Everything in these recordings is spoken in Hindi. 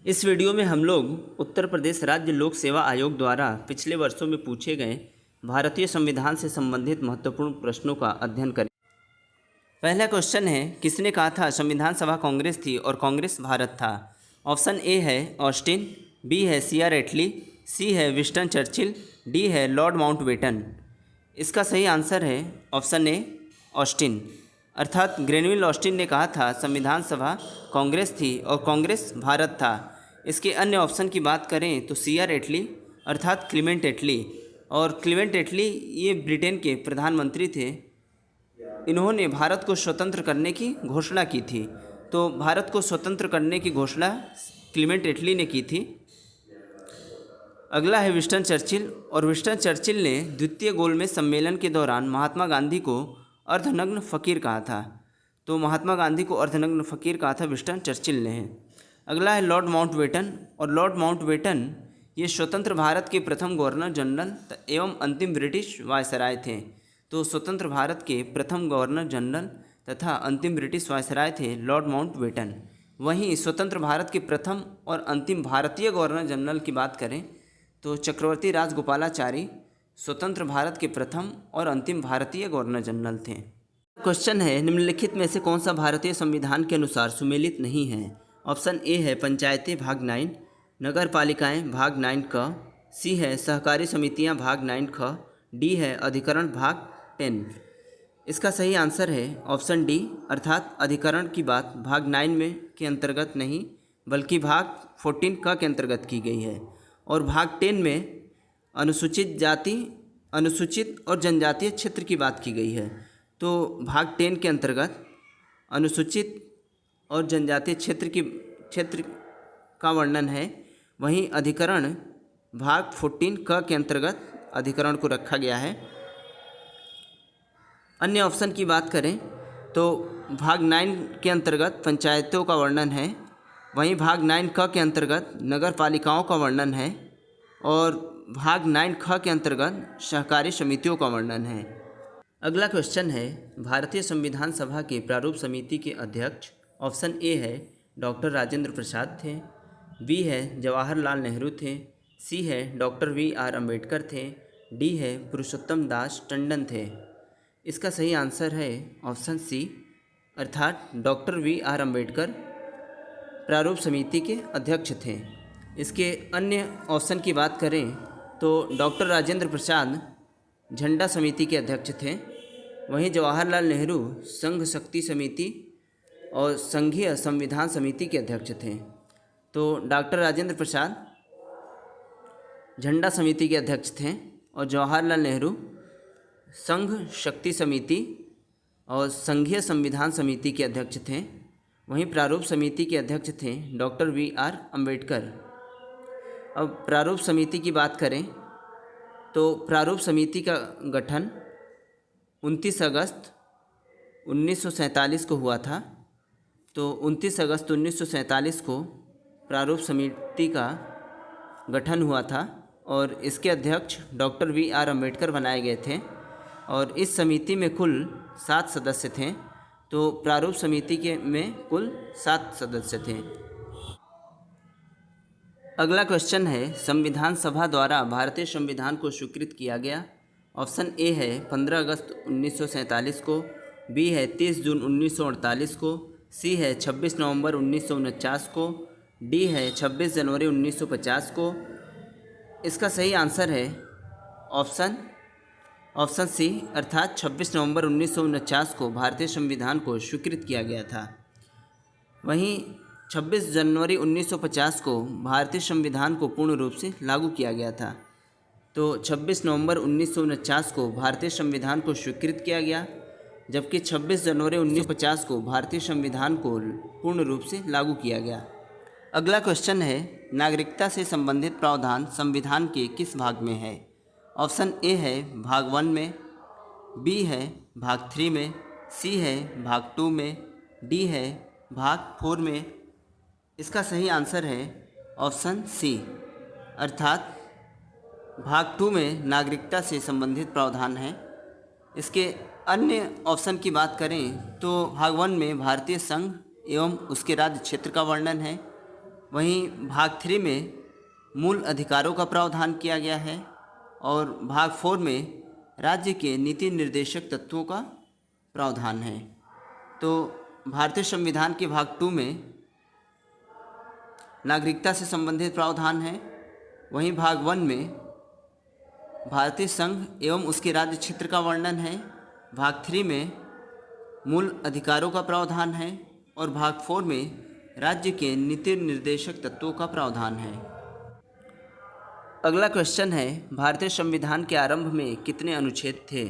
इस वीडियो में हम लोग उत्तर प्रदेश राज्य लोक सेवा आयोग द्वारा पिछले वर्षों में पूछे गए भारतीय संविधान से संबंधित महत्वपूर्ण प्रश्नों का अध्ययन करें। पहला क्वेश्चन है, किसने कहा था संविधान सभा कांग्रेस थी और कांग्रेस भारत था? ऑप्शन ए है ऑस्टिन, बी है CR एटली, सी है विंस्टन चर्चिल, डी है लॉर्ड माउंटबेटन। इसका सही आंसर है ऑप्शन ए ऑस्टिन, अर्थात ग्रेनविल ऑस्टिन ने कहा था संविधान सभा कांग्रेस थी और कांग्रेस भारत था। इसके अन्य ऑप्शन की बात करें तो CR एटली अर्थात क्लीमेंट एटली, और क्लीमेंट एटली ये ब्रिटेन के प्रधानमंत्री थे। इन्होंने भारत को स्वतंत्र करने की घोषणा की थी। तो भारत को स्वतंत्र करने की घोषणा क्लीमेंट एटली ने की थी। अगला है विंस्टन चर्चिल, और विंस्टन चर्चिल ने द्वितीय गोलमेज सम्मेलन के दौरान महात्मा गांधी को अर्धनग्न फ़कीर कहा था। तो महात्मा गांधी को अर्धनग्न फ़कीर कहा था विंस्टन चर्चिल ने। अगला है लॉर्ड माउंटबेटन, और लॉर्ड माउंटबेटन ये स्वतंत्र भारत के प्रथम गवर्नर जनरल एवं अंतिम ब्रिटिश वायसराय थे। तो स्वतंत्र भारत के प्रथम गवर्नर जनरल तथा अंतिम ब्रिटिश वायसराय थे लॉर्ड माउंटबेटन। वहीं स्वतंत्र भारत के प्रथम और अंतिम भारतीय गवर्नर जनरल की बात करें तो चक्रवर्ती राजगोपालाचारी स्वतंत्र भारत के प्रथम और अंतिम भारतीय गवर्नर जनरल थे। क्वेश्चन है, निम्नलिखित में से कौन सा भारतीय संविधान के अनुसार सुमेलित नहीं है? ऑप्शन ए है पंचायतें भाग 9, नगर पालिकाएँ भाग 9 क, सी है सहकारी समितियां भाग 9 ख, डी है अधिकरण भाग 10। इसका सही आंसर है ऑप्शन डी, अर्थात अधिकरण की बात भाग 9 में के अंतर्गत नहीं बल्कि भाग 14 क के अंतर्गत की गई है, और भाग 10 में अनुसूचित जाति, अनुसूचित और जनजातीय क्षेत्र की बात की गई है। तो भाग 10 के अंतर्गत अनुसूचित और जनजातीय क्षेत्र का वर्णन है। वहीं अधिकरण भाग 14 क के अंतर्गत अधिकरण को रखा गया है। अन्य ऑप्शन की बात करें तो भाग 9 के अंतर्गत पंचायतों का वर्णन है, वहीं भाग 9 क के अंतर्गत नगर पालिकाओं का वर्णन है, और भाग 9 ख के अंतर्गत सहकारी समितियों का वर्णन है। अगला क्वेश्चन है, भारतीय संविधान सभा के प्रारूप समिति के अध्यक्ष ऑप्शन ए है डॉक्टर राजेंद्र प्रसाद थे, बी है जवाहरलाल नेहरू थे, सी है डॉक्टर VR अम्बेडकर थे, डी है पुरुषोत्तम दास टंडन थे। इसका सही आंसर है ऑप्शन सी, अर्थात डॉक्टर VR अम्बेडकर प्रारूप समिति के अध्यक्ष थे। इसके अन्य ऑप्शन की बात करें तो डॉक्टर राजेंद्र प्रसाद झंडा समिति के अध्यक्ष थे, वहीं जवाहरलाल नेहरू संघ शक्ति समिति और संघीय संविधान समिति के अध्यक्ष थे। तो डॉक्टर राजेंद्र प्रसाद झंडा समिति के अध्यक्ष थे और जवाहरलाल नेहरू संघ शक्ति समिति और संघीय संविधान समिति के अध्यक्ष थे। वहीं प्रारूप समिति के अध्यक्ष थे डॉक्टर VR अम्बेडकर। अब प्रारूप समिति की बात करें तो प्रारूप समिति का गठन 29 अगस्त 1947 को हुआ था। तो 29 अगस्त 1947 को प्रारूप समिति का गठन हुआ था और इसके अध्यक्ष डॉक्टर VR अम्बेडकर बनाए गए थे, और इस समिति में कुल 7 सदस्य थे। तो प्रारूप समिति के में कुल 7 सदस्य थे। अगला क्वेश्चन है, संविधान सभा द्वारा भारतीय संविधान को स्वीकृत किया गया। ऑप्शन ए है 15 अगस्त 1947 को, बी है 30 जून 1948 को, सी है 26 नवंबर 1949 को, डी है 26 जनवरी 1950 को। इसका सही आंसर है ऑप्शन सी, अर्थात 26 नवंबर 1949 को भारतीय संविधान को स्वीकृत किया गया था। वहीं 26 जनवरी 1950 को भारतीय संविधान को पूर्ण रूप से लागू किया गया था। तो 26 नवंबर 1949 को भारतीय संविधान को स्वीकृत किया गया, जबकि 26 जनवरी 1950 को भारतीय संविधान को पूर्ण रूप से लागू किया गया। अगला क्वेश्चन है, नागरिकता से संबंधित प्रावधान संविधान के किस भाग में है? ऑप्शन ए है भाग 1 में, बी है भाग 3 में, सी है भाग 2 में, डी है भाग 4 में। इसका सही आंसर है ऑप्शन सी, अर्थात भाग 2 में नागरिकता से संबंधित प्रावधान है। इसके अन्य ऑप्शन की बात करें तो भाग 1 में भारतीय संघ एवं उसके राज्य क्षेत्र का वर्णन है, वहीं भाग 3 में मूल अधिकारों का प्रावधान किया गया है और भाग 4 में राज्य के नीति निर्देशक तत्वों का प्रावधान है। तो भारतीय संविधान के भाग 2 में नागरिकता से संबंधित प्रावधान है। वहीं भाग 1 में भारतीय संघ एवं उसके राज्य क्षेत्र का वर्णन है। भाग 3 में मूल अधिकारों का प्रावधान है और भाग 4 में राज्य के नीति निर्देशक तत्वों का प्रावधान है। अगला क्वेश्चन है, भारतीय संविधान के आरंभ में कितने अनुच्छेद थे?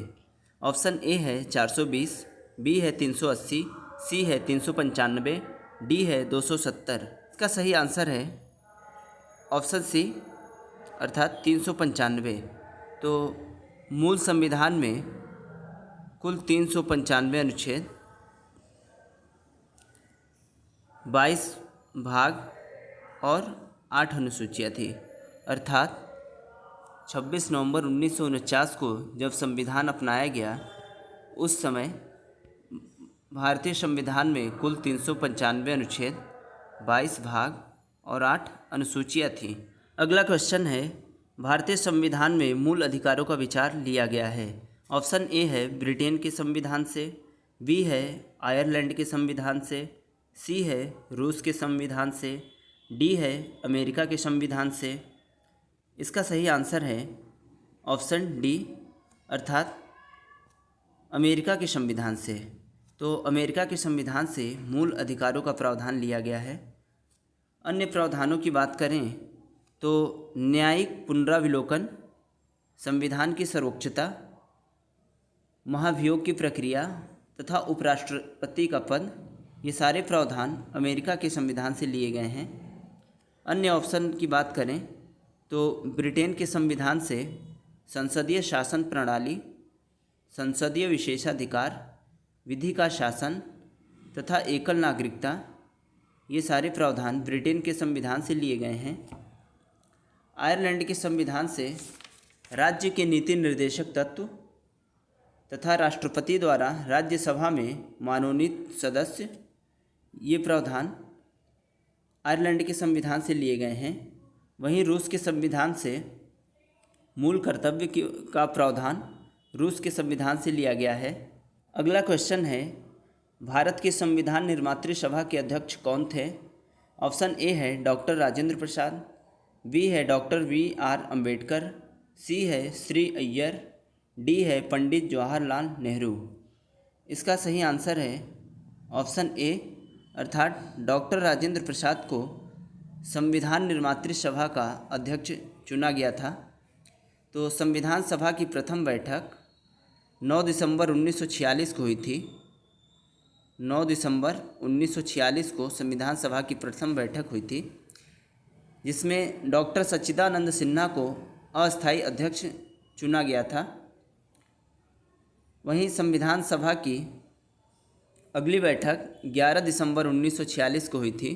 ऑप्शन ए है 420, बी है 380, सी है 395, डी है 270। इसका सही आंसर है ऑप्शन सी अर्थात 395। तो मूल संविधान में कुल 395 अनुच्छेद, 22 भाग और 8 अनुसूचियाँ थी। अर्थात 26 नवंबर 1949 को जब संविधान अपनाया गया उस समय भारतीय संविधान में कुल 395 अनुच्छेद, 22 भाग और 8 अनुसूचियाँ थीं। अगला क्वेश्चन है, भारतीय संविधान में मूल अधिकारों का विचार लिया गया है। ऑप्शन ए है ब्रिटेन के संविधान से, बी है आयरलैंड के संविधान से, सी है रूस के संविधान से, डी है अमेरिका के संविधान से। इसका सही आंसर है ऑप्शन डी अर्थात अमेरिका के संविधान से। तो अमेरिका के संविधान से मूल अधिकारों का प्रावधान लिया गया है। अन्य प्रावधानों की बात करें तो न्यायिक पुनराविलोकन, संविधान की सर्वोच्चता, महाभियोग की प्रक्रिया तथा उपराष्ट्रपति का पद, ये सारे प्रावधान अमेरिका के संविधान से लिए गए हैं। अन्य ऑप्शन की बात करें तो ब्रिटेन के संविधान से संसदीय शासन प्रणाली, संसदीय विशेषाधिकार, विधि का शासन तथा एकल नागरिकता, ये सारे प्रावधान ब्रिटेन के संविधान से लिए गए हैं। आयरलैंड के संविधान से राज्य के नीति निर्देशक तत्व तथा राष्ट्रपति द्वारा राज्यसभा में मनोनीत सदस्य, ये प्रावधान आयरलैंड के संविधान से लिए गए हैं। वहीं रूस के संविधान से मूल कर्तव्य का प्रावधान रूस के संविधान से लिया गया है। अगला क्वेश्चन है, भारत के संविधान निर्मात्री सभा के अध्यक्ष कौन थे? ऑप्शन ए है डॉक्टर राजेंद्र प्रसाद, बी है डॉक्टर वी.आर. अम्बेडकर, सी है श्री अय्यर, डी है पंडित जवाहरलाल नेहरू। इसका सही आंसर है ऑप्शन ए अर्थात डॉक्टर राजेंद्र प्रसाद को संविधान निर्मात्री सभा का अध्यक्ष चुना गया था। तो संविधान सभा की प्रथम बैठक 9 दिसंबर 1946 को हुई थी। 9 दिसंबर 1946 को संविधान सभा की प्रथम बैठक हुई थी, जिसमें डॉक्टर सच्चिदानंद सिन्हा को अस्थायी अध्यक्ष चुना गया था। वहीं संविधान सभा की अगली बैठक 11 दिसंबर 1946 को हुई थी,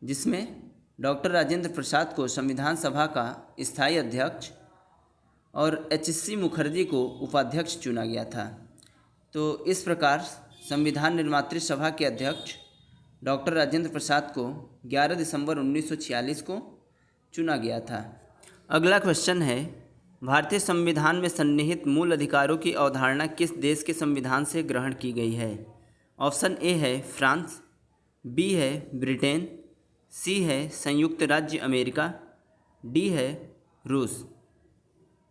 जिसमें डॉक्टर राजेंद्र प्रसाद को संविधान सभा का स्थायी अध्यक्ष और एच.सी. मुखर्जी को उपाध्यक्ष चुना गया था। तो इस प्रकार संविधान निर्मात्री सभा के अध्यक्ष डॉक्टर राजेंद्र प्रसाद को 11 दिसंबर 1946 को चुना गया था। अगला क्वेश्चन है, भारतीय संविधान में सन्निहित मूल अधिकारों की अवधारणा किस देश के संविधान से ग्रहण की गई है? ऑप्शन ए है फ्रांस, बी है ब्रिटेन, सी है संयुक्त राज्य अमेरिका, डी है रूस।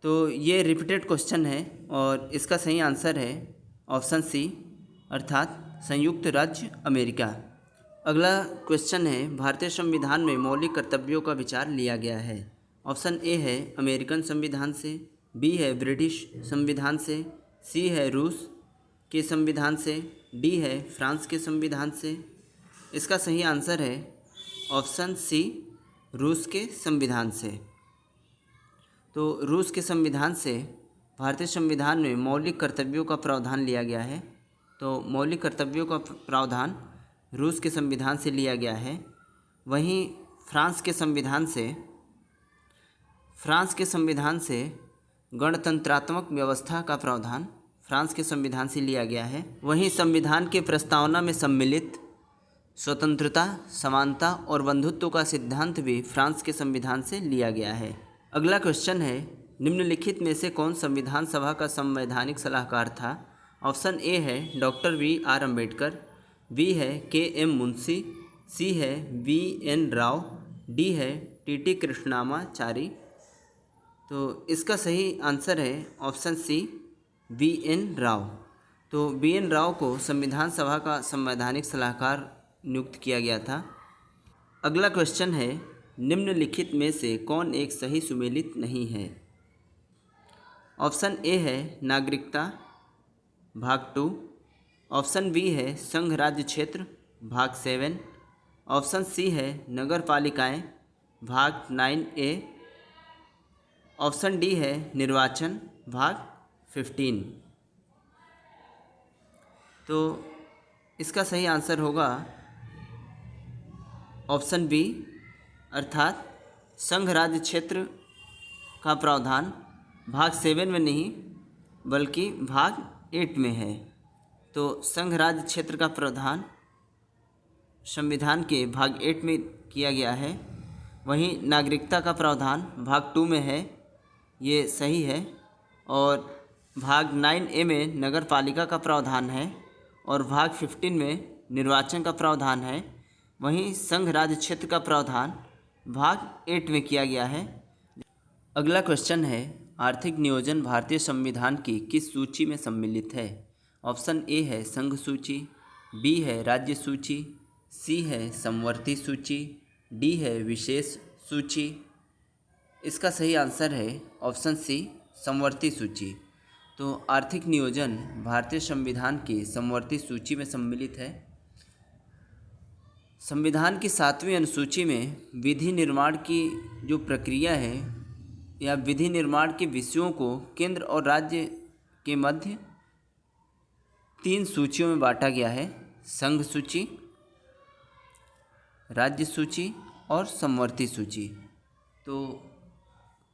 तो ये रिपीटेड क्वेश्चन है और इसका सही आंसर है ऑप्शन सी अर्थात संयुक्त राज्य अमेरिका। अगला क्वेश्चन है, भारतीय संविधान में मौलिक कर्तव्यों का विचार लिया गया है। ऑप्शन ए है अमेरिकन संविधान से, बी है ब्रिटिश संविधान से, सी है रूस के संविधान से, डी है फ्रांस के संविधान से। इसका सही आंसर है ऑप्शन सी रूस के संविधान से। तो रूस के संविधान से भारतीय संविधान में मौलिक कर्तव्यों का प्रावधान लिया गया है। तो मौलिक कर्तव्यों का प्रावधान रूस के संविधान से लिया गया है। वहीं फ्रांस के संविधान से गणतंत्रात्मक व्यवस्था का प्रावधान फ्रांस के संविधान से लिया गया है। वहीं संविधान के प्रस्तावना में सम्मिलित स्वतंत्रता, समानता और बंधुत्व का सिद्धांत भी फ्रांस के संविधान से लिया गया है। अगला क्वेश्चन है, निम्नलिखित में से कौन संविधान सभा का संवैधानिक सलाहकार था? ऑप्शन ए है डॉक्टर बी.आर. अम्बेडकर, बी है के.एम. मुंशी, सी है वी.एन. राव, डी है टी.टी. कृष्णामाचारी। तो इसका सही आंसर है ऑप्शन सी, वी.एन. राव। तो वी.एन. राव को संविधान सभा का संवैधानिक सलाहकार नियुक्त किया गया था। अगला क्वेश्चन है, निम्नलिखित में से कौन एक सही सुमेलित नहीं है? ऑप्शन ए है नागरिकता भाग 2, ऑप्शन बी है संघ राज्य क्षेत्र भाग 7, ऑप्शन सी है नगर पालिकाएँ भाग 9A, ऑप्शन डी है निर्वाचन भाग 15। तो इसका सही आंसर होगा ऑप्शन बी, अर्थात संघ राज्य क्षेत्र का प्रावधान भाग 7 में नहीं बल्कि भाग 8 में है। तो संघ राज्य क्षेत्र का प्रावधान संविधान के भाग 8 में किया गया है। वहीं नागरिकता का प्रावधान भाग 2 में है, ये सही है। और भाग 9A में नगर पालिका का प्रावधान है और भाग 15 में निर्वाचन का प्रावधान है। वहीं संघ राज्य क्षेत्र का प्रावधान भाग 8 में किया गया है। अगला क्वेश्चन है, आर्थिक नियोजन भारतीय संविधान की किस सूची में सम्मिलित है? ऑप्शन ए है संघ सूची, बी है राज्य सूची, सी है समवर्ती सूची, डी है विशेष सूची। इसका सही आंसर है ऑप्शन सी, समवर्ती सूची। तो आर्थिक नियोजन भारतीय संविधान की समवर्ती सूची में सम्मिलित है। संविधान की 7वीं अनुसूची में विधि निर्माण की जो प्रक्रिया है या विधि निर्माण के विषयों को केंद्र और राज्य के मध्य 3 सूचियों में बांटा गया है, संघ सूची, राज्य सूची और समवर्ती सूची। तो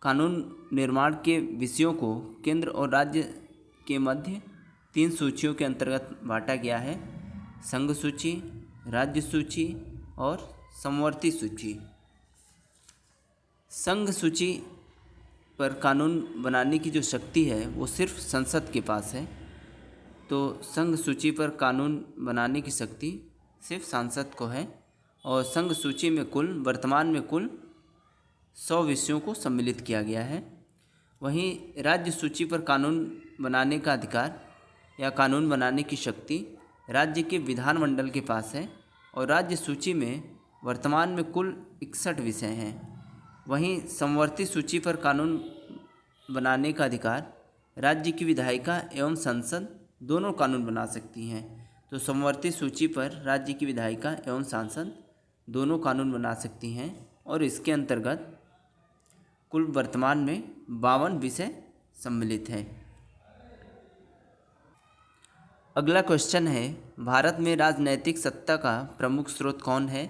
कानून निर्माण के विषयों को केंद्र और राज्य के मध्य 3 सूचियों के अंतर्गत बांटा गया है, संघ सूची, राज्य सूची और समवर्ती सूची। संघ सूची पर कानून बनाने की जो शक्ति है वो सिर्फ संसद के पास है। तो संघ सूची पर कानून बनाने की शक्ति सिर्फ सांसद को है और संघ सूची में वर्तमान में कुल 100 विषयों को सम्मिलित किया गया है। वहीं राज्य सूची पर कानून बनाने का अधिकार या कानून बनाने की शक्ति राज्य के विधानमंडल के पास है और राज्य सूची में वर्तमान में कुल 61 विषय हैं। वहीं समवर्ती सूची पर कानून बनाने का अधिकार राज्य की विधायिका एवं संसद दोनों कानून बना सकती हैं। तो समवर्ती सूची पर राज्य की विधायिका एवं सांसद दोनों कानून बना सकती हैं और इसके अंतर्गत कुल वर्तमान में 52 विषय सम्मिलित हैं। अगला क्वेश्चन है, भारत में राजनैतिक सत्ता का प्रमुख स्रोत कौन है?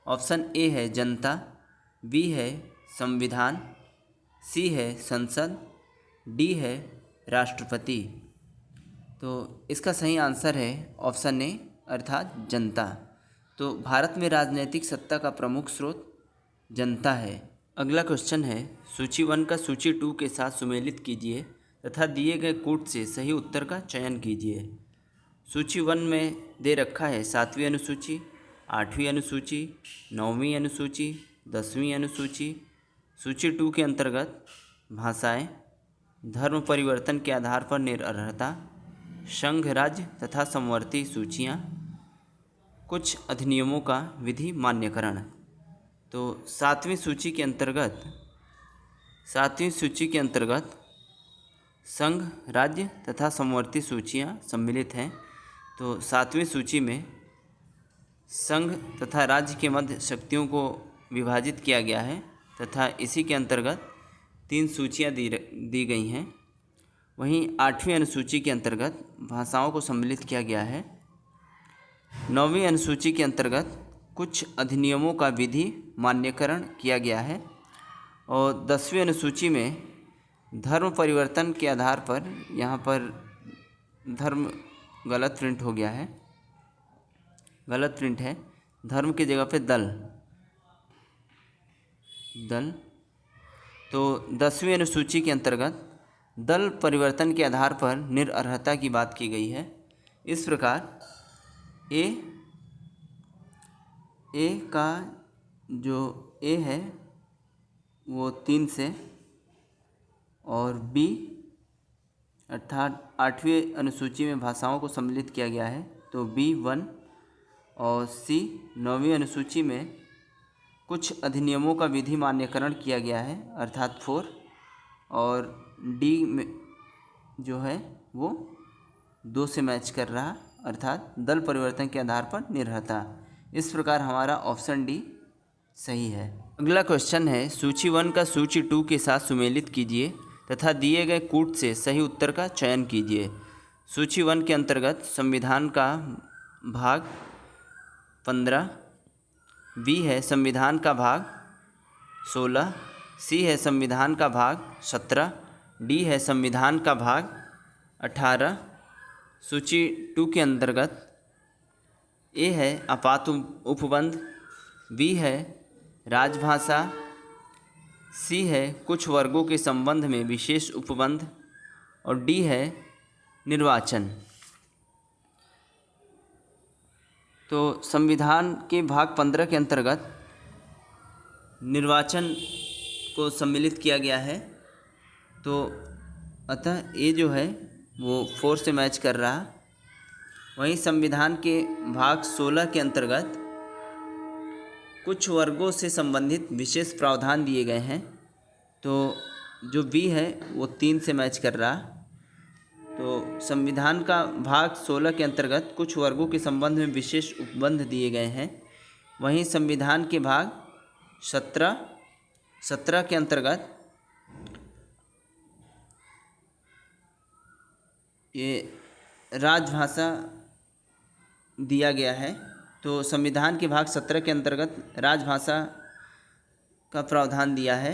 ऑप्शन ए है जनता, बी है संविधान, सी है संसद, डी है राष्ट्रपति। तो इसका सही आंसर है ऑप्शन ए, अर्थात जनता। तो भारत में राजनैतिक सत्ता का प्रमुख स्रोत जनता है। अगला क्वेश्चन है, सूची 1 का सूची 2 के साथ सुमेलित कीजिए तथा दिए गए कोड से सही उत्तर का चयन कीजिए। सूची 1 में दे रखा है 7वीं अनुसूची, 8वीं अनुसूची, 9वीं अनुसूची, 10वीं अनुसूची। सूची 2 के अंतर्गत भाषाएं, धर्म परिवर्तन के आधार पर निरर्हता, संघ राज्य तथा समवर्ती सूचियाँ, कुछ अधिनियमों का विधि मान्यकरण। तो 7वीं सूची के अंतर्गत संघ, राज्य तथा समवर्ती सूचियाँ सम्मिलित हैं। तो 7वीं सूची में संघ तथा राज्य के मध्य शक्तियों को विभाजित किया गया है तथा इसी के अंतर्गत 3 सूचियाँ दी गई हैं। वहीं 8वीं अनुसूची के अंतर्गत भाषाओं को सम्मिलित किया गया है। 9वीं अनुसूची के अंतर्गत कुछ अधिनियमों का विधि मान्यकरण किया गया है और 10वीं अनुसूची में धर्म परिवर्तन के आधार पर, यहाँ पर धर्म गलत प्रिंट हो गया है, गलत प्रिंट है। धर्म की जगह पे दल। तो 10वीं अनुसूची के अंतर्गत दल परिवर्तन के आधार पर निरर्हता की बात की गई है। इस प्रकार ए का जो ए है वो 3 से, और बी अर्थात 8वीं अनुसूची में भाषाओं को सम्मिलित किया गया है तो बी 1, और सी 9वीं अनुसूची में कुछ अधिनियमों का विधि मान्यकरण किया गया है अर्थात 4, और डी में जो है वो 2 से मैच कर रहा अर्थात दल परिवर्तन के आधार पर निरर्हता। इस प्रकार हमारा ऑप्शन डी सही है। अगला क्वेश्चन है, सूची 1 का सूची 2 के साथ सुमेलित कीजिए तथा दिए गए कूट से सही उत्तर का चयन कीजिए। सूची 1 के अंतर्गत संविधान का भाग 15, बी है संविधान का भाग 16, सी है संविधान का भाग 17, डी है संविधान का भाग 18। सूची 2 के अंतर्गत ए है आपात उपबंध, बी है राजभाषा, सी है कुछ वर्गों के संबंध में विशेष उपबंध, और डी है निर्वाचन। तो संविधान के भाग 15 के अंतर्गत निर्वाचन को सम्मिलित किया गया है, तो अतः ए जो है वो 4 से मैच कर रहा। वहीं संविधान के भाग 16 के अंतर्गत कुछ वर्गों से संबंधित विशेष प्रावधान दिए गए हैं, तो जो बी है वो 3 से मैच कर रहा। तो संविधान का भाग 16 के अंतर्गत कुछ वर्गों के संबंध में विशेष उपबंध दिए गए हैं। वहीं संविधान के भाग 17 के अंतर्गत ये राजभाषा दिया गया है। तो संविधान के भाग 17 के अंतर्गत राजभाषा का प्रावधान दिया है।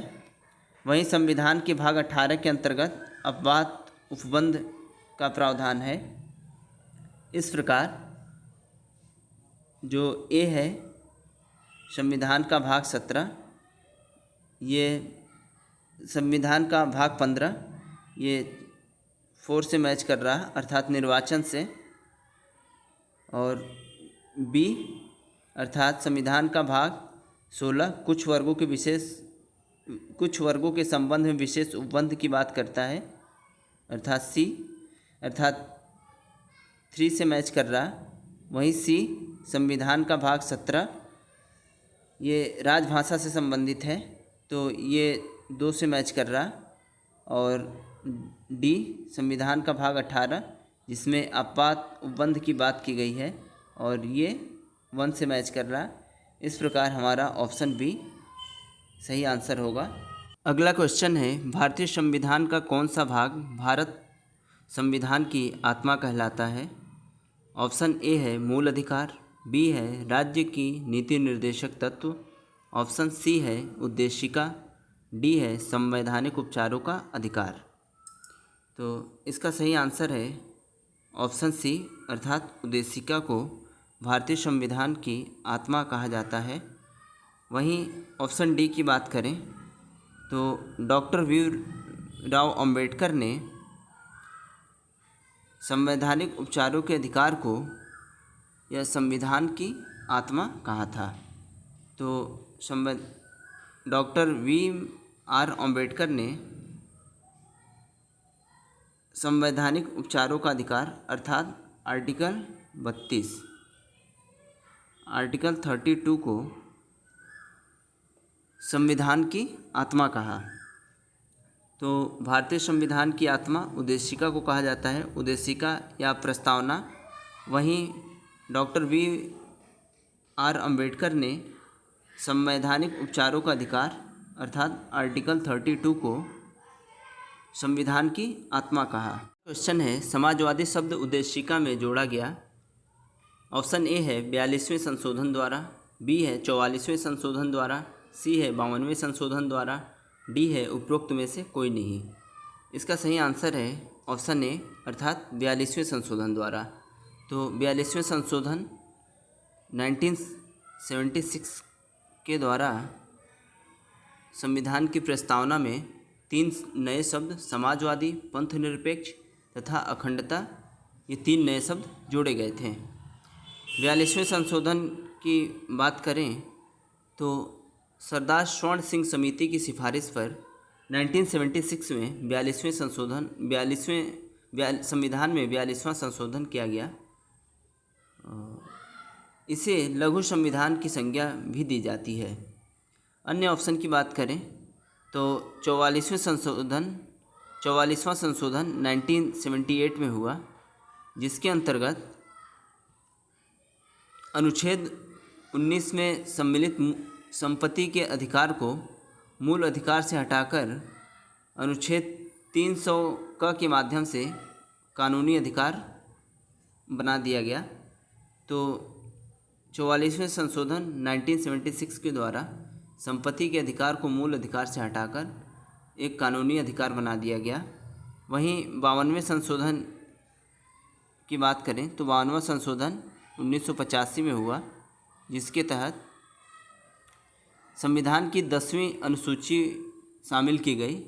वहीं संविधान के भाग 18 के अंतर्गत अपवाद उपबंध का प्रावधान है। इस प्रकार जो ए है संविधान का भाग 17, ये संविधान का भाग 15 ये 4 से मैच कर रहा अर्थात निर्वाचन से, और बी अर्थात संविधान का भाग 16 कुछ वर्गों के संबंध में विशेष उपबंध की बात करता है अर्थात सी अर्थात 3 से मैच कर रहा। वहीं सी संविधान का भाग 17 ये राजभाषा से संबंधित है, तो ये 2 से मैच कर रहा, और डी संविधान का भाग 18 जिसमें आपात उपबंध की बात की गई है, और ये 1 से मैच कर रहा। इस प्रकार हमारा ऑप्शन बी सही आंसर होगा। अगला क्वेश्चन है, भारतीय संविधान का कौन सा भाग भारत संविधान की आत्मा कहलाता है? ऑप्शन ए है मूल अधिकार, बी है राज्य की नीति निर्देशक तत्व, ऑप्शन सी है उद्देशिका, डी है संवैधानिक उपचारों का अधिकार। तो इसका सही आंसर है ऑप्शन सी अर्थात उद्देशिका को भारतीय संविधान की आत्मा कहा जाता है। वहीं ऑप्शन डी की बात करें तो डॉक्टर भीमराव अंबेडकर ने संवैधानिक उपचारों के अधिकार को यह संविधान की आत्मा कहा था। तो डॉक्टर भीमराव अंबेडकर ने संवैधानिक उपचारों का अधिकार अर्थात आर्टिकल 32 को संविधान की आत्मा कहा। तो भारतीय संविधान की आत्मा उद्देशिका को कहा जाता है, उद्देशिका या प्रस्तावना। वहीं डॉक्टर BR अम्बेडकर ने संवैधानिक उपचारों का अधिकार अर्थात आर्टिकल 32 को संविधान की आत्मा कहा। क्वेश्चन है, समाजवादी शब्द उद्देशिका में जोड़ा गया। ऑप्शन ए है 42वें संशोधन द्वारा, बी है 44वें संशोधन द्वारा, सी है 52वें संशोधन द्वारा, डी है उपरोक्त में से कोई नहीं। इसका सही आंसर है ऑप्शन ए अर्थात 42वें संशोधन द्वारा। तो 42वें संशोधन 1976 के द्वारा संविधान की प्रस्तावना में 3 नए शब्द समाजवादी, पंथनिरपेक्ष तथा अखंडता, ये 3 नए शब्द जोड़े गए थे। 42वें संशोधन की बात करें तो सरदार स्वर्ण सिंह समिति की सिफारिश पर 1976 में 42वें संविधान में 42वां संशोधन किया गया। इसे लघु संविधान की संज्ञा भी दी जाती है। अन्य ऑप्शन की बात करें तो 44वां संशोधन 1978 में हुआ, जिसके अंतर्गत अनुच्छेद 19 में सम्मिलित संपत्ति के अधिकार को मूल अधिकार से हटाकर अनुच्छेद 300 क के माध्यम से कानूनी अधिकार बना दिया गया। तो 44वें संशोधन 1976 के द्वारा संपत्ति के अधिकार को मूल अधिकार से हटाकर एक कानूनी अधिकार बना दिया गया। वहीं 52वें संशोधन की बात करें तो 52वां संशोधन 1985 में हुआ, जिसके तहत संविधान की 10वीं अनुसूची शामिल की गई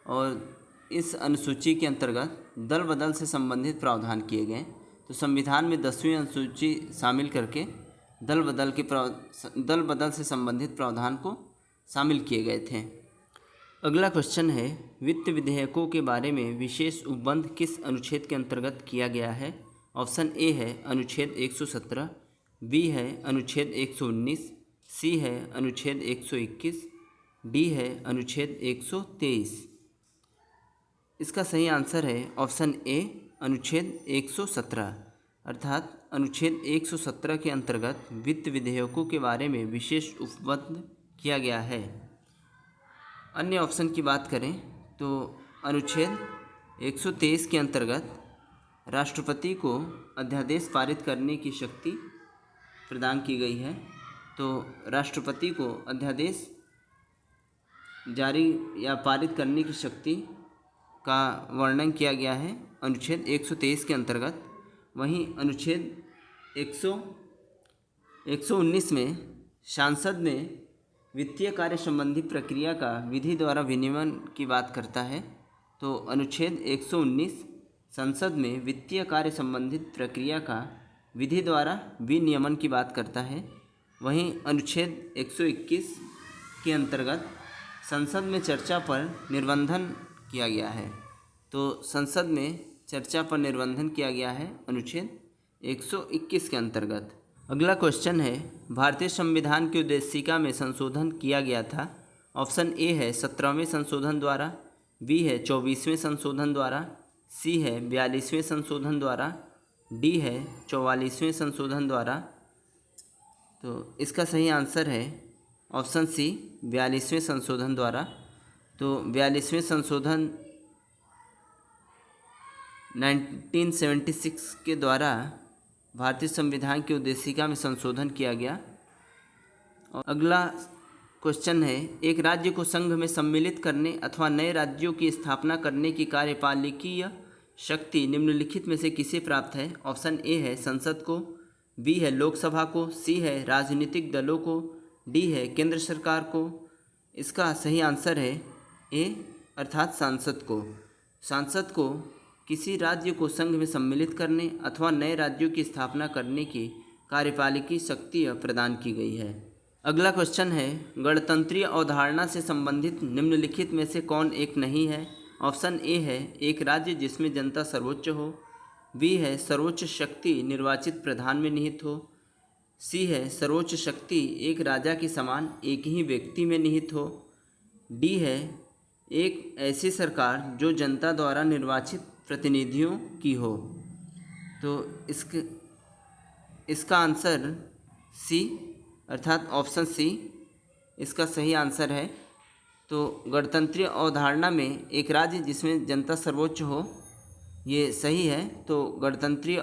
और इस अनुसूची के अंतर्गत दल बदल से संबंधित प्रावधान किए गए। तो संविधान में 10वीं अनुसूची शामिल करके दल बदल से संबंधित प्रावधान को शामिल किए गए थे। अगला क्वेश्चन है, वित्त विधेयकों के बारे में विशेष उपबंध किस अनुच्छेद के अंतर्गत किया गया है? ऑप्शन ए है अनुच्छेद 117, बी है अनुच्छेद 119, सी है अनुच्छेद 121, डी है अनुच्छेद 123। इसका सही आंसर है ऑप्शन ए अनुच्छेद 117, अर्थात अनुच्छेद 117 के अंतर्गत वित्त विधेयकों के बारे में विशेष उपबंध किया गया है। अन्य ऑप्शन की बात करें तो अनुच्छेद 123 के अंतर्गत राष्ट्रपति को अध्यादेश पारित करने की शक्ति प्रदान की गई है। तो राष्ट्रपति को अध्यादेश जारी या पारित करने की शक्ति का वर्णन किया गया है अनुच्छेद 123 के अंतर्गत। वहीं अनुच्छेद 119 में सांसद में वित्तीय कार्य संबंधी प्रक्रिया का विधि द्वारा विनियमन की बात करता है। तो अनुच्छेद 119 संसद में वित्तीय कार्य संबंधित प्रक्रिया का विधि द्वारा विनियमन की बात करता है। वहीं अनुच्छेद 121 के अंतर्गत संसद में चर्चा पर निर्बंधन किया गया है। तो संसद में चर्चा पर निर्बंधन किया गया है अनुच्छेद 121 के अंतर्गत। अगला क्वेश्चन है, भारतीय संविधान की उद्देशिका में संशोधन किया गया था। ऑप्शन ए है 17वें संशोधन द्वारा, बी है 24वें संशोधन द्वारा, सी है 42वें संशोधन द्वारा, डी है 44वें संशोधन द्वारा। तो इसका सही आंसर है ऑप्शन सी 42वें संशोधन द्वारा। तो 42वें संशोधन 1976 के द्वारा भारतीय संविधान की उद्देशिका में संशोधन किया गया। और अगला क्वेश्चन है, एक राज्य को संघ में सम्मिलित करने अथवा नए राज्यों की स्थापना करने की कार्यपालिकीय शक्ति निम्नलिखित में से किसे प्राप्त है? ऑप्शन ए है संसद को, बी है लोकसभा को, सी है राजनीतिक दलों को, डी है केंद्र सरकार को। इसका सही आंसर है ए अर्थात सांसद को। सांसद को किसी राज्य को संघ में सम्मिलित करने अथवा नए राज्यों की स्थापना करने की कार्यपालिकी शक्ति प्रदान की गई है। अगला क्वेश्चन है, गणतंत्रीय अवधारणा से संबंधित निम्नलिखित में से कौन एक नहीं है? ऑप्शन ए है एक राज्य जिसमें जनता सर्वोच्च हो, बी है सर्वोच्च शक्ति निर्वाचित प्रधान में निहित हो, सी है सर्वोच्च शक्ति एक राजा के समान एक ही व्यक्ति में निहित हो, डी है एक ऐसी सरकार जो जनता द्वारा निर्वाचित प्रतिनिधियों की हो। तो इसका आंसर सी अर्थात ऑप्शन सी इसका सही आंसर है। तो गणतंत्रीय अवधारणा में एक राज्य जिसमें जनता सर्वोच्च हो, ये सही है। तो गणतंत्रीय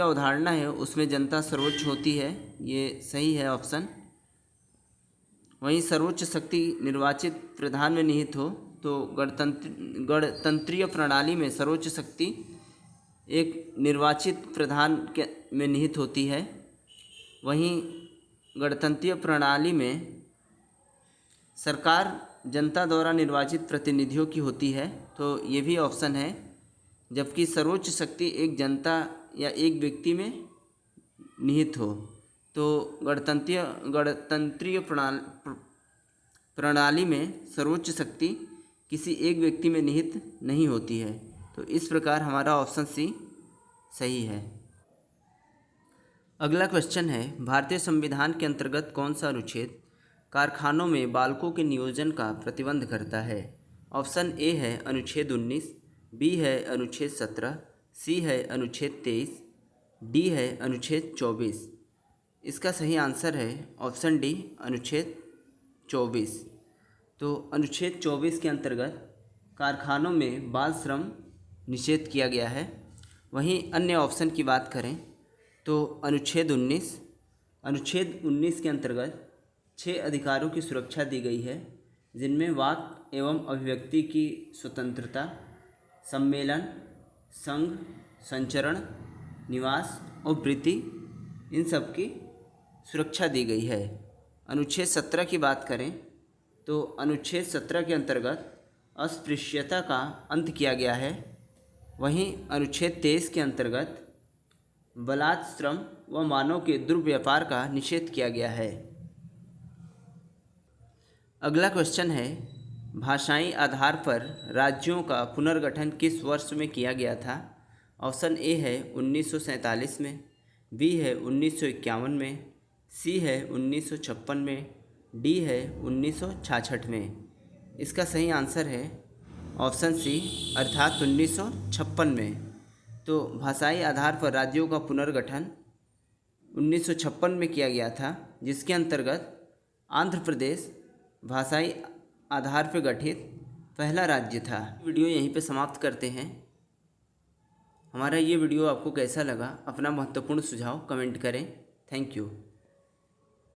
अवधारणा है उसमें जनता सर्वोच्च होती है, ये सही है ऑप्शन। वहीं सर्वोच्च शक्ति निर्वाचित प्रधान में निहित हो, तो गणतंत्रीय प्रणाली में सर्वोच्च शक्ति एक निर्वाचित प्रधान में निहित होती है। वहीं गणतंत्रीय प्रणाली में सरकार जनता द्वारा निर्वाचित प्रतिनिधियों की होती है, तो ये भी ऑप्शन है। जबकि सर्वोच्च शक्ति एक जनता या एक व्यक्ति में निहित हो, तो गणतंत्रीय प्रणाली में सर्वोच्च शक्ति किसी एक व्यक्ति में निहित नहीं होती है। तो इस प्रकार हमारा ऑप्शन सी सही है। अगला क्वेश्चन है, भारतीय संविधान के अंतर्गत कौन सा अनुच्छेद कारखानों में बालकों के नियोजन का प्रतिबंध करता है? ऑप्शन ए है अनुच्छेद 19, बी है अनुच्छेद 17, सी है अनुच्छेद 23, डी है अनुच्छेद 24। इसका सही आंसर है ऑप्शन डी अनुच्छेद 24। तो अनुच्छेद 24 के अंतर्गत कारखानों में बाल श्रम निषेध किया गया है। वहीं अन्य ऑप्शन की बात करें तो अनुच्छेद 19 के अंतर्गत 6 अधिकारों की सुरक्षा दी गई है, जिनमें वाक एवं अभिव्यक्ति की स्वतंत्रता, सम्मेलन, संघ, संचरण, निवास और वृत्ति, इन सब की सुरक्षा दी गई है। अनुच्छेद 17 की बात करें तो अनुच्छेद 17 के अंतर्गत अस्पृश्यता का अंत किया गया है। वहीं अनुच्छेद 23 के अंतर्गत बलात् श्रम व मानव के दुर्व्यापार का निषेध किया गया है। अगला क्वेश्चन है, भाषाई आधार पर राज्यों का पुनर्गठन किस वर्ष में किया गया था? ऑप्शन ए है 1947 में, बी है 1951 में, सी है 1956 में, डी है 1966 में। इसका सही आंसर है ऑप्शन सी अर्थात 1956 में। तो भाषाई आधार पर राज्यों का पुनर्गठन 1956 में किया गया था, जिसके अंतर्गत आंध्र प्रदेश भाषाई आधार पर गठित पहला राज्य था। वीडियो यहीं पे समाप्त करते हैं। हमारा ये वीडियो आपको कैसा लगा, अपना महत्वपूर्ण सुझाव कमेंट करें। Thank you.